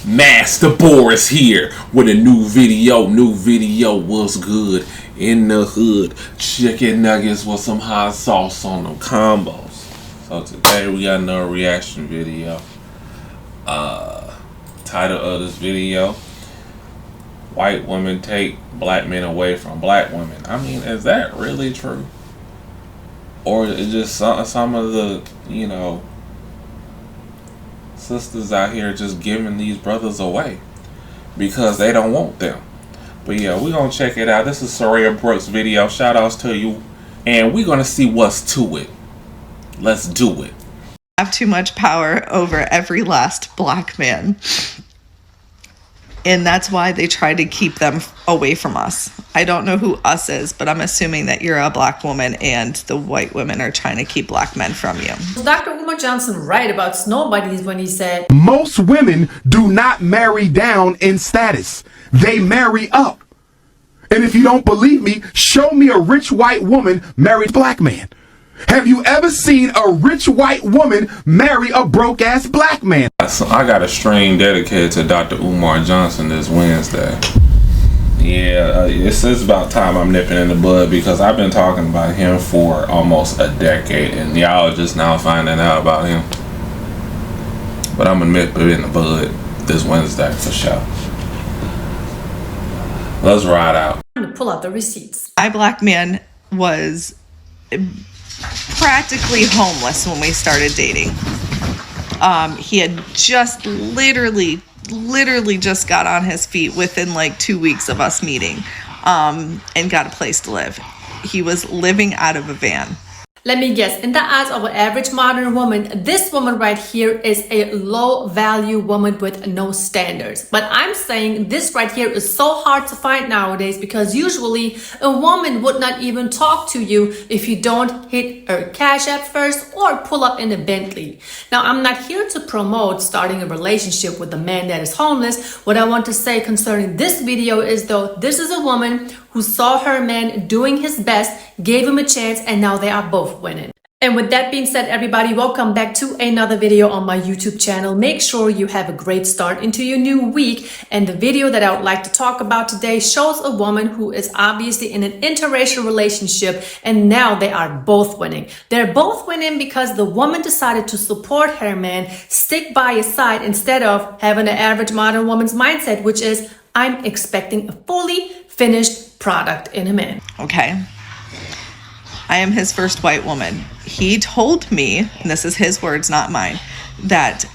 MasterBoris here with a new video. Was good in the hood. Chicken nuggets with some hot sauce on them combos. So today we got another reaction video. Title of this video: white women take black men away from black women. I mean, is that really true? Or is just some of the, sisters out here just giving these brothers away because they don't want them? But yeah, we're gonna check it out. This is Soraya Brooks' video. Shout outs to you. And we're gonna see what's to it. Let's do it. Have too much power over every last black man. And that's why they try to keep them away from us. I don't know who us is, but I'm assuming that you're a black woman and the white women are trying to keep black men from you. Was Dr. Umar Johnson right about snow bunnies when he said, most women do not marry down in status. They marry up. And if you don't believe me, show me a rich white woman marry a black man. Have you ever seen a rich white woman marry a broke-ass black man? So I got a stream dedicated to Dr. Umar Johnson this Wednesday. Yeah, it's about time I'm nipping in the bud because I've been talking about him for almost a decade, and y'all just now finding out about him. But I'm gonna nip it in the bud this Wednesday for sure. Let's ride out. to pull out the receipts. My black man was practically homeless when we started dating. He had just literally just got on his feet within like 2 weeks of us meeting, and got a place to live. He was living out of a van. Let me guess, in the eyes of an average modern woman, this woman right here is a low value woman with no standards. But I'm saying this right here is so hard to find nowadays because usually a woman would not even talk to you if you don't hit her Cash App first or pull up in a Bentley. Now, I'm not here to promote starting a relationship with a man that is homeless. What I want to say concerning this video is though, this is a woman who saw her man doing his best, gave him a chance, and now they are both winning. And with that being said, everybody, welcome back to another video on my YouTube channel. Make sure you have a great start into your new week. And the video that I would like to talk about today shows a woman who is obviously in an interracial relationship, and now they are both winning. They're both winning because the woman decided to support her man, stick by his side, instead of having an average modern woman's mindset, which is, I'm expecting a fully finished product in a man. Okay. I am his first white woman. He told me, and this is his words, not mine, that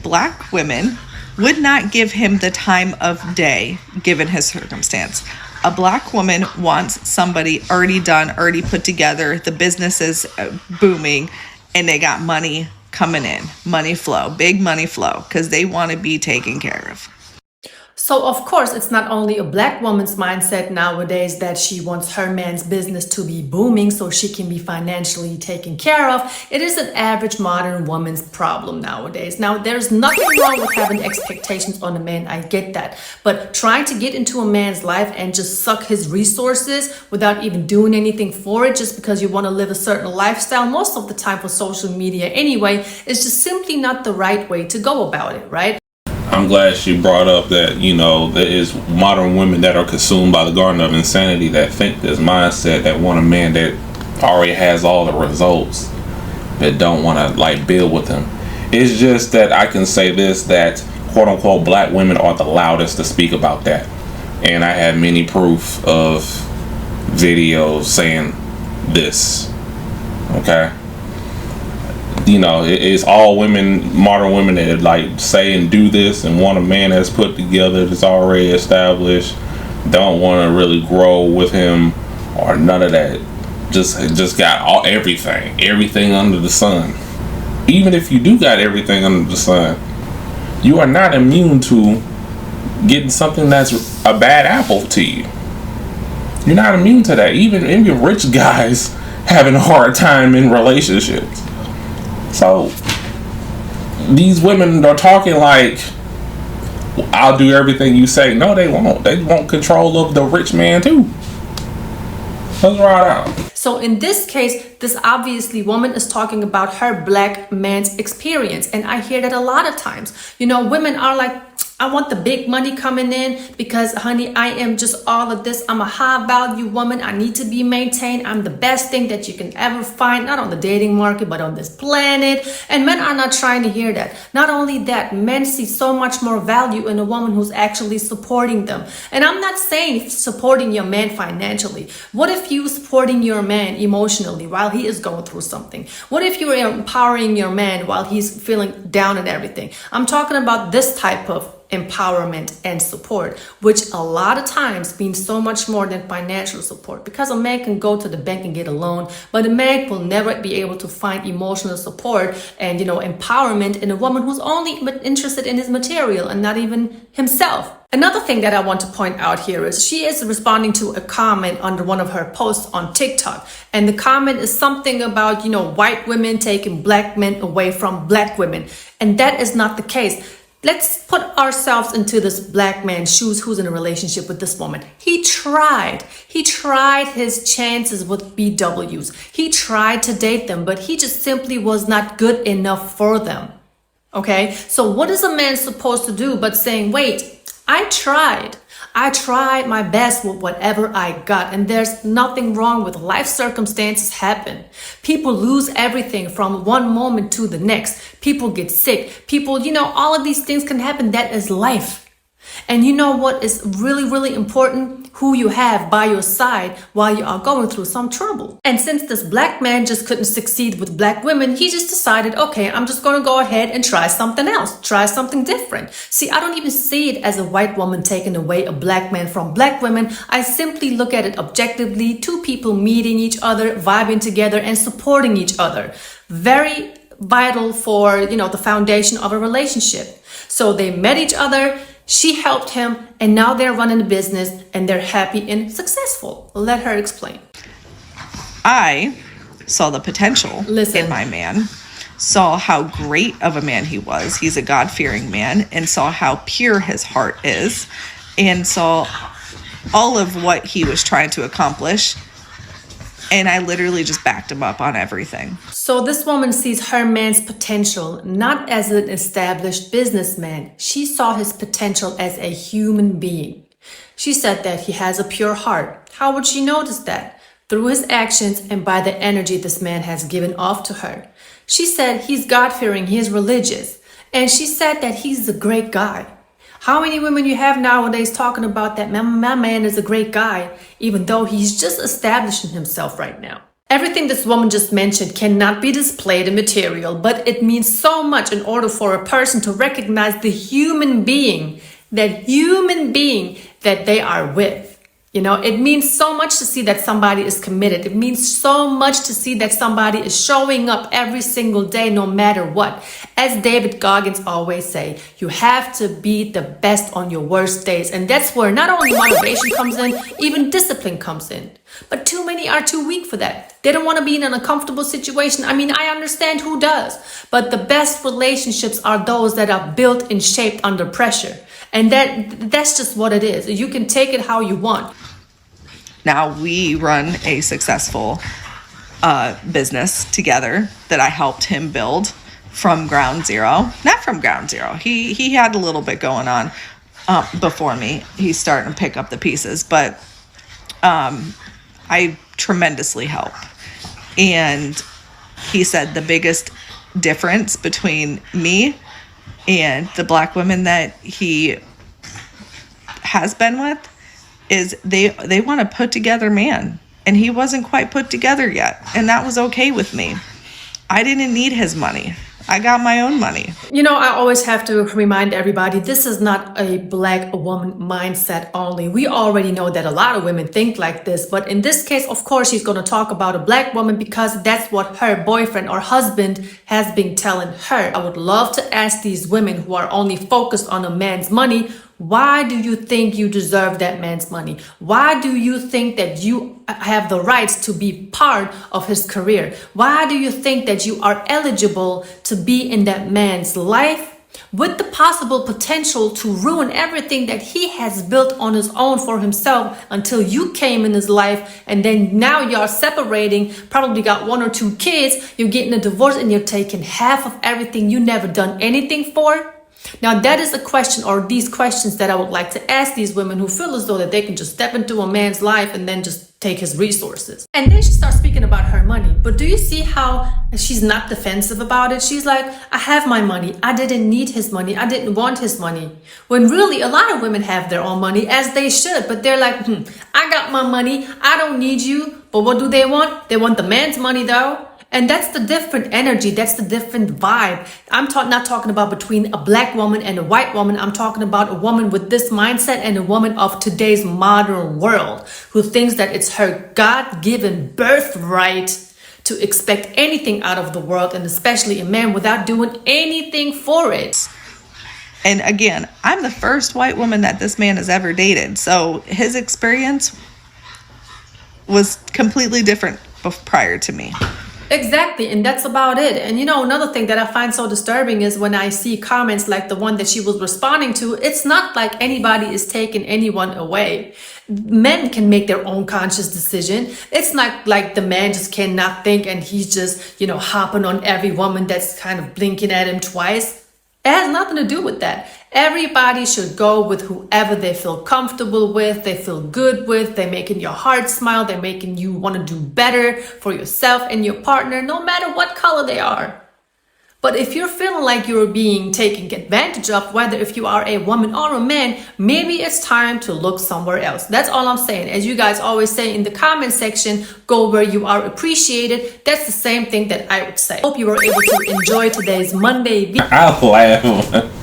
black women would not give him the time of day given his circumstance. A black woman wants somebody already done, already put together, the business is booming, and they got money coming in, money flow, big money flow, because they want to be taken care of. So of course, it's not only a black woman's mindset nowadays that she wants her man's business to be booming so she can be financially taken care of. It is an average modern woman's problem nowadays. Now, there's nothing wrong with having expectations on a man. I get that. But trying to get into a man's life and just suck his resources without even doing anything for it just because you want to live a certain lifestyle, most of the time for social media anyway, is just simply not the right way to go about it, right? I'm glad she brought up that, there is modern women that are consumed by the garden of insanity that think this mindset, that want a man that already has all the results, that don't want to build with him. It's just that I can say this, that quote unquote black women are the loudest to speak about that. And I have many proof of videos saying this. Okay. It's all women, modern women that say and do this and want a man that's put together, that's already established, don't want to really grow with him or none of that. Just got everything under the sun. Even if you do got everything under the sun, you are not immune to getting something that's a bad apple to you. You're not immune to that. Even rich guys having a hard time in relationships. So these women are talking like, I'll do everything you say. No, they won't. They want control of the rich man too. Let's ride out. So in this case, this obviously woman is talking about her black man's experience. And I hear that a lot of times. Women are like, I want the big money coming in because, honey, I am just all of this. I'm a high value woman. I need to be maintained. I'm the best thing that you can ever find, not on the dating market, but on this planet. And men are not trying to hear that. Not only that, men see so much more value in a woman who's actually supporting them. And I'm not saying supporting your man financially. What if you supporting your man emotionally while he is going through something? What if you're empowering your man while he's feeling down and everything? I'm talking about this type of empowerment and support, which a lot of times means so much more than financial support, because a man can go to the bank and get a loan, but a man will never be able to find emotional support and empowerment in a woman who's only interested in his material and not even himself. Another thing that I want to point out here is she is responding to a comment under one of her posts on TikTok. And the comment is something about, white women taking black men away from black women. And that is not the case. Let's put ourselves into this black man's shoes who's in a relationship with this woman. He tried his chances with BWs. He tried to date them, but he just simply was not good enough for them. Okay, so what is a man supposed to do but saying, wait, I tried my best with whatever I got, and there's nothing wrong with life circumstances happen. People lose everything from one moment to the next. People get sick. People, all of these things can happen. That is life. And you know what is really, really important? Who you have by your side while you are going through some trouble. And since this black man just couldn't succeed with black women, he just decided, okay, I'm just going to go ahead and try something else, try something different. See, I don't even see it as a white woman taking away a black man from black women. I simply look at it objectively, two people meeting each other, vibing together and supporting each other. Very vital for, the foundation of a relationship. So they met each other. She helped him, and now they're running a business and they're happy and successful. Let her explain. I saw the potential in my man, saw how great of a man he was. He's a God-fearing man, and saw how pure his heart is, and saw all of what he was trying to accomplish. And I literally just backed him up on everything. So this woman sees her man's potential not as an established businessman. She saw his potential as a human being. She said that he has a pure heart. How would she notice that? Through his actions and by the energy this man has given off to her. She said he's God-fearing, he is religious. And she said that he's a great guy. How many women you have nowadays talking about that my man is a great guy, even though he's just establishing himself right now? Everything this woman just mentioned cannot be displayed in material, but it means so much in order for a person to recognize the human being that they are with. It means so much to see that somebody is committed. It means so much to see that somebody is showing up every single day, no matter what. As David Goggins always say, you have to be the best on your worst days. And that's where not only motivation comes in, even discipline comes in. But too many are too weak for that. They don't want to be in an uncomfortable situation. I mean, I understand who does. But the best relationships are those that are built and shaped under pressure. And that's just what it is. You can take it how you want. Now we run a successful business together that I helped him build from ground zero. Not from ground zero. He had a little bit going on before me. He's starting to pick up the pieces, but I tremendously help. And he said the biggest difference between me and the black women that he has been with is they want a put together man, and he wasn't quite put together yet, and that was okay with me. I didn't need his money. I got my own money. I always have to remind everybody, this is not a black woman mindset only. We already know that a lot of women think like this, but in this case, of course, she's going to talk about a black woman because that's what her boyfriend or husband has been telling her. I would love to ask these women who are only focused on a man's money, why do you think you deserve that man's money? Why do you think that you have the rights to be part of his career? Why do you think that you are eligible to be in that man's life with the possible potential to ruin everything that he has built on his own for himself until you came in his life, and then now you're separating, probably got 1 or 2 kids, you're getting a divorce, and you're taking half of everything you never done anything for? Now that is a question, or these questions, that I would like to ask these women who feel as though that they can just step into a man's life and then just take his resources. And then she starts speaking about her money. But do you see how she's not defensive about it? She's like, I have my money. I didn't need his money. I didn't want his money. When really a lot of women have their own money, as they should. But they're like, I got my money. I don't need you. But what do they want? They want the man's money though. And that's the different energy. That's the different vibe. I'm not talking about between a black woman and a white woman. I'm talking about a woman with this mindset and a woman of today's modern world who thinks that it's her God-given birthright to expect anything out of the world, and especially a man, without doing anything for it. And again, I'm the first white woman that this man has ever dated. So his experience was completely different prior to me. Exactly, and that's about it. And you know, another thing that I find so disturbing is when I see comments like the one that she was responding to. It's not like anybody is taking anyone away. Men can make their own conscious decision. It's not like the man just cannot think and he's just, you know, hopping on every woman that's kind of blinking at him twice. It has nothing to do with that. Everybody should go with whoever they feel comfortable with, they feel good with, they're making your heart smile, they're making you want to do better for yourself and your partner, no matter what color they are. But if you're feeling like you're being taken advantage of, whether if you are a woman or a man, maybe it's time to look somewhere else. That's all I'm saying. As you guys always say in the comment section, go where you are appreciated. That's the same thing that I would say. Hope you were able to enjoy today's Monday video. I laugh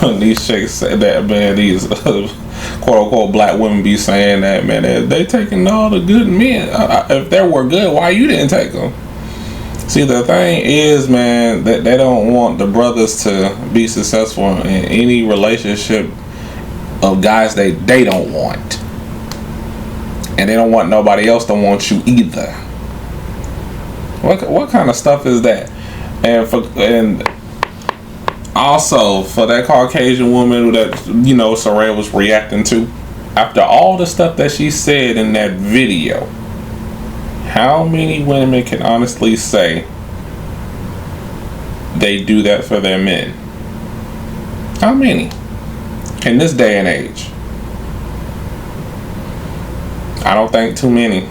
when these chicks say that, man. These quote unquote black women be saying that, man. They taking all the good men. If they were good, why you didn't take them? See, the thing is, man, that they don't want the brothers to be successful in any relationship of guys they don't want. And they don't want nobody else to want you either. What kind of stuff is that? And also for that Caucasian woman that, you know, Soraya was reacting to, after all the stuff that she said in that video, how many women can honestly say they do that for their men? How many? In this day and age? I don't think too many.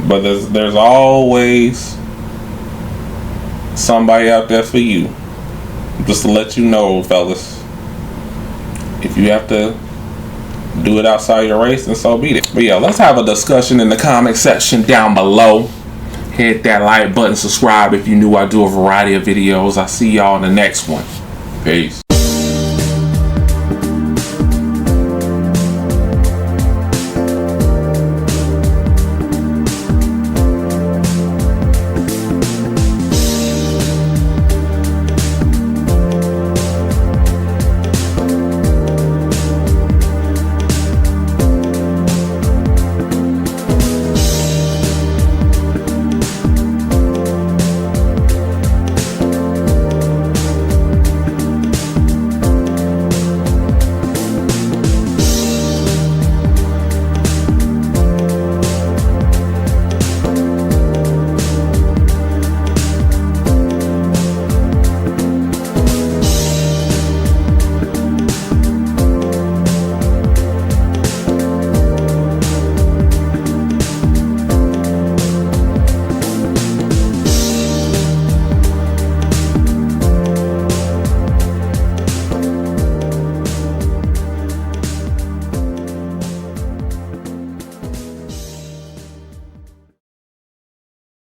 But there's always somebody out there for you. Just to let you know, fellas, if you have to do it outside your race, and so be it. But yeah, let's have a discussion in the comment section down below. Hit that like button, subscribe if you're new. I do a variety of videos. I'll see y'all in the next one. Peace.